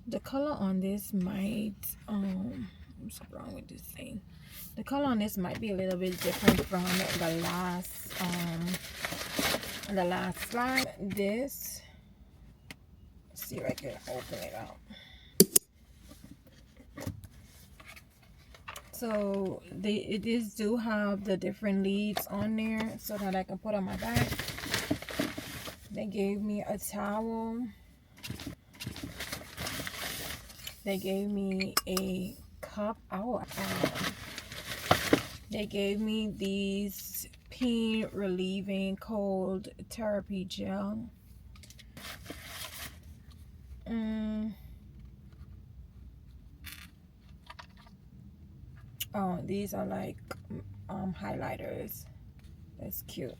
The color on this might what's wrong with this thing? The color on this might be a little bit different from the last slide. This, let's see if I can open it out. So it is do have the different leaves on there so that I can put on my back. They gave me a towel. They gave me a cup. They gave me these pain relieving cold therapy gel. Oh, these are like highlighters. That's cute.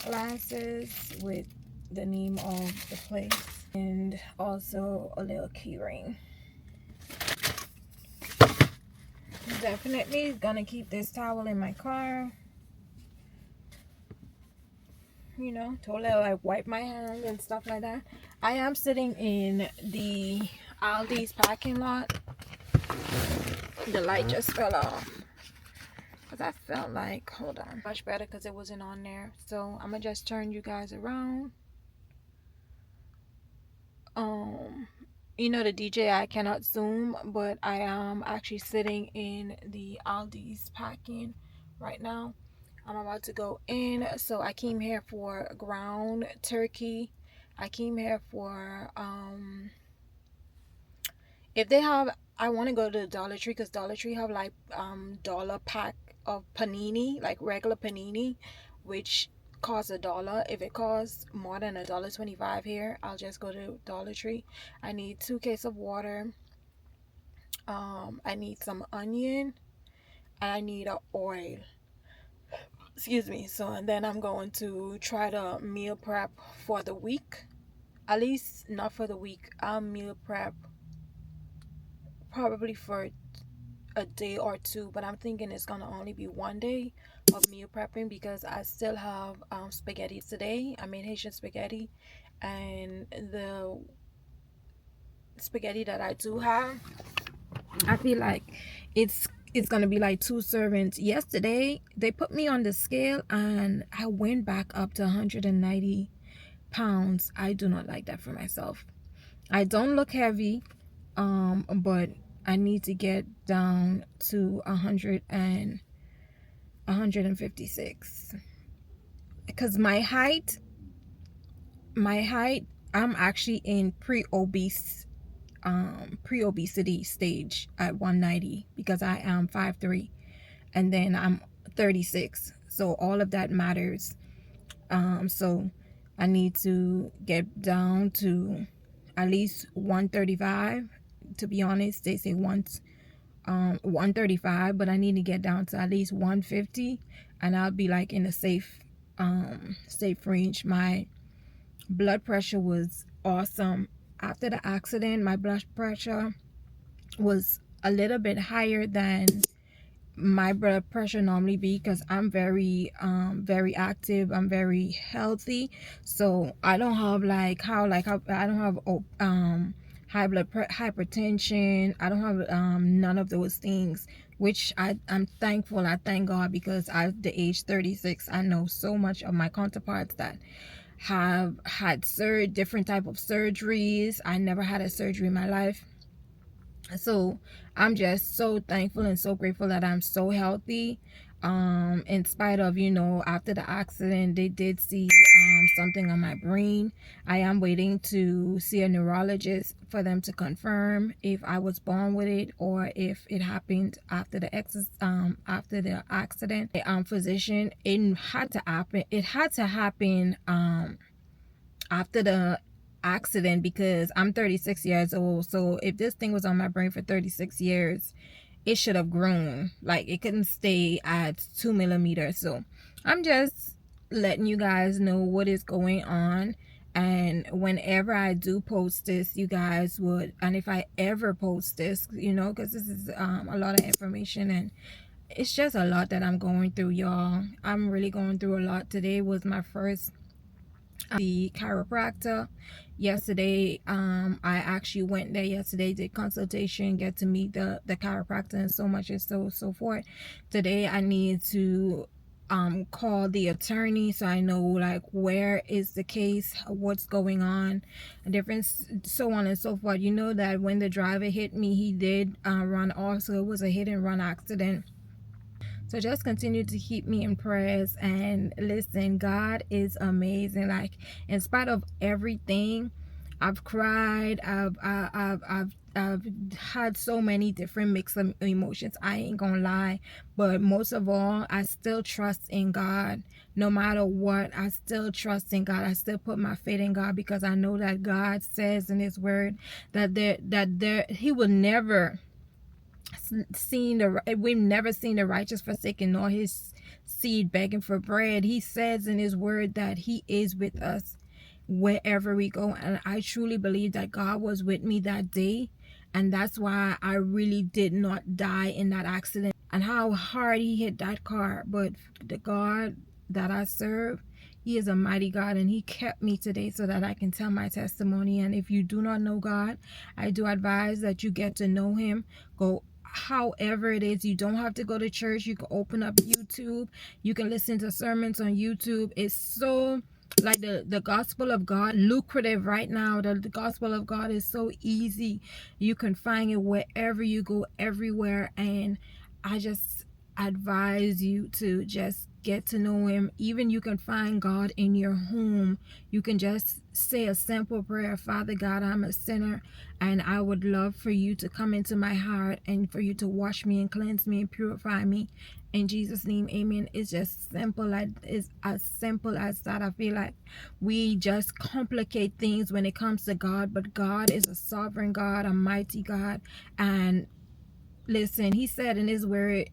Glasses with the name of the place, and also a little key ring. Definitely gonna keep this towel in my car, you know, to like wipe my hands and stuff like that. I am sitting in the Aldi's parking lot. The light just fell off because I felt like, hold on, much better because it wasn't on there. So I'm gonna just turn you guys around. You know, the DJ, I cannot zoom, but I am actually sitting in the Aldi's parking right now. I'm about to go in. So I came here for ground turkey. I came here for if they have, I want to go to the Dollar Tree because Dollar Tree have like dollar pack of panini, like regular panini, which costs $1. If it costs more than $1.25 here, I'll just go to Dollar Tree. I need 2 cases of water. I need some onion, and I need a oil. Excuse me. So, and then I'm going to try to meal prep for the week. At least not for the week. I'll meal prep probably for a day or two, but I'm thinking it's gonna only be one day of meal prepping because I still have spaghetti today. I made Haitian spaghetti, and the spaghetti that I do have, I feel like it's gonna be like 2 servings. Yesterday they put me on the scale and I went back up to 190 pounds. I do not like that for myself. I don't look heavy, but I need to get down to 156 because my height, I'm actually in pre-obesity stage at 190 because I am 5'3", and then I'm 36, so all of that matters. So I need to get down to at least 135. To be honest, they say 135, but I need to get down to at least 150, and I'll be like in a safe range. My blood pressure was awesome after the accident. My blood pressure was a little bit higher than my blood pressure normally be because I'm very active, I'm very healthy, so I don't have I don't have hypertension. I don't have none of those things, which I'm thankful. I thank God because at the age 36, I know so much of my counterparts that have had different type of surgeries. I never had a surgery in my life. So I'm just so thankful and so grateful that I'm so healthy. In spite of, you know, after the accident, they did see something on my brain. I am waiting to see a neurologist for them to confirm if I was born with it or if it happened after the accident. Physician, it had to happen after the accident because I'm 36 years old. So if this thing was on my brain for 36 years, it should have grown. Like, it couldn't stay at 2 millimeters. So I'm just letting you guys know what is going on. And whenever I do post this, you guys would, and if I ever post this, you know, because this is a lot of information and it's just a lot that I'm going through, y'all. I'm really going through a lot. Today was my first the chiropractor yesterday. I actually went there yesterday, did consultation, get to meet the chiropractor, and so much and so forth. Today I need to call the attorney so I know like where is the case, what's going on, different, so on and so forth. You know that when the driver hit me, he did run off, so it was a hit and run accident. So just continue to keep me in prayers. And listen, God is amazing. Like, in spite of everything, I've cried, I've had so many different mixed emotions, I ain't gonna lie. But most of all, I still trust in God. No matter what, I still trust in God. I still put my faith in God, because I know that God says in his word that he will never we've never seen the righteous forsaken, nor his seed begging for bread. He says in his word that he is with us wherever we go, and I truly believe that God was with me that day, and that's why I really did not die in that accident. And how hard he hit that car, but the God that I serve, he is a mighty God, and he kept me today so that I can tell my testimony. And if you do not know God, I do advise that you get to know him. Go however it is. You don't have to go to church. You can open up YouTube, you can listen to sermons on YouTube. It's so, like, the gospel of God, lucrative right now. The gospel of God is so easy. You can find it wherever you go, everywhere. And I just advise you to just get to know him. Even you can find God in your home. You can just say a simple prayer: Father God, I'm a sinner, and I would love for you to come into my heart, and for you to wash me and cleanse me and purify me. In Jesus' name, amen. It's just simple. It's as simple as that. I feel like we just complicate things when it comes to God, but God is a sovereign God, a mighty God. And listen, he said in his word,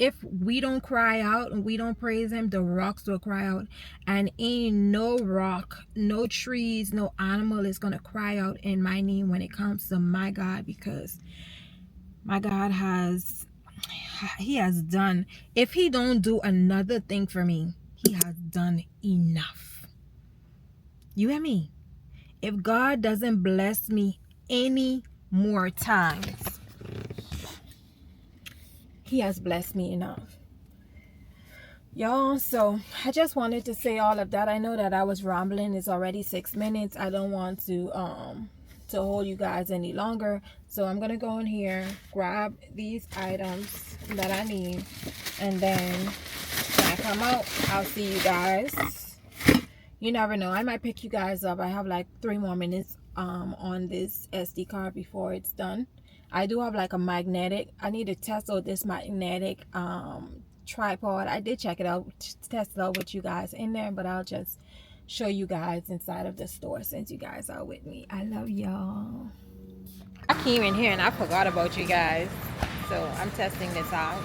if we don't cry out and we don't praise him, the rocks will cry out. And ain't no rock, no trees, no animal is gonna cry out in my name when it comes to my God, because my God has done, if he don't do another thing for me, he has done enough. You hear me? If God doesn't bless me any more times, he has blessed me enough, y'all. So I just wanted to say all of that. I know that I was rambling. It's already 6 minutes. I don't want to hold you guys any longer, so I'm gonna go in here, grab these items that I need, and then when I come out, I'll see you guys. You never know, I might pick you guys up. I have like 3 more minutes on this SD card before it's done. I do have like a magnetic, I need to test out this magnetic tripod. I did check it out, test it out with you guys in there, but I'll just show you guys inside of the store since you guys are with me. I love y'all. I came in here and I forgot about you guys, so I'm testing this out.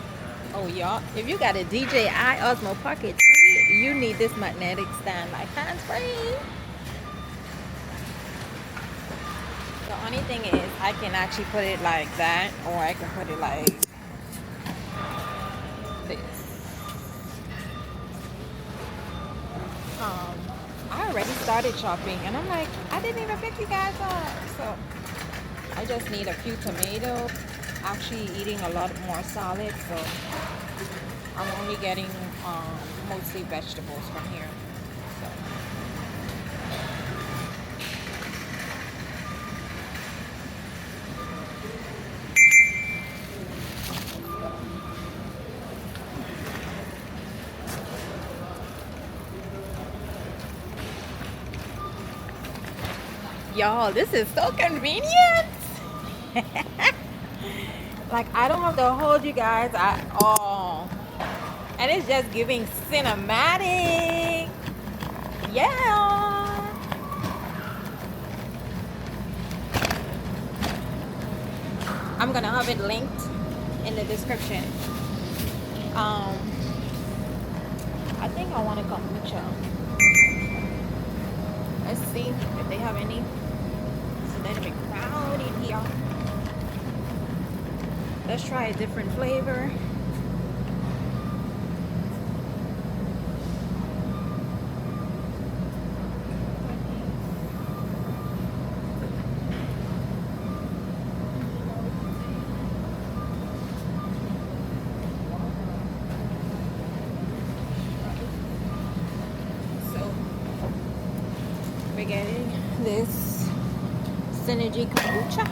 Oh y'all, if you got a DJI Osmo Pocket 3, you need this magnetic stand, like hands free. The only thing is I can actually put it like that, or I can put it like this. I already started shopping, and I'm like, I didn't even pick you guys up. So I just need a few tomatoes. Actually eating a lot more salad, so I'm only getting mostly vegetables from here. So. Y'all, this is so convenient. Like, I don't have to hold you guys at all, and it's just giving cinematic. Yeah, I'm gonna have it linked in the description. I think I want a kombucha. Let's see if they have any. It's a little bit crowded here. Let's try a different flavor. energy kombucha.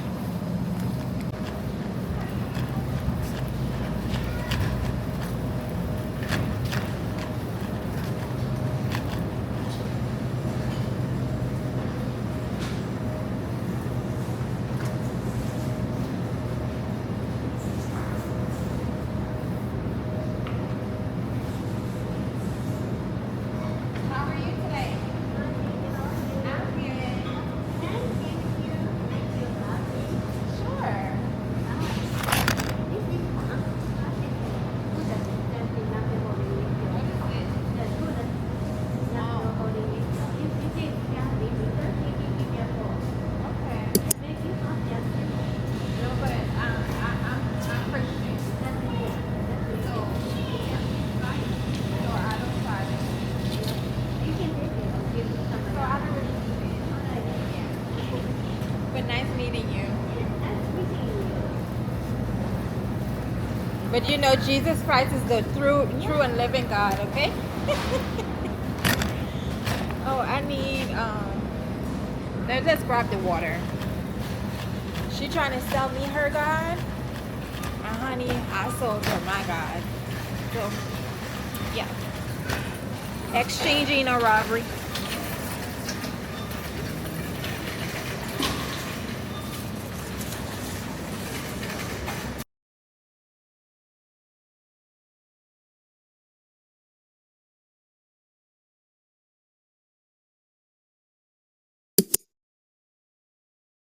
But you know, Jesus Christ is the true and living God, okay? Oh, I need, let's grab the water. She trying to sell me her God. Honey, I sold her my God. So, yeah. Exchanging a robbery.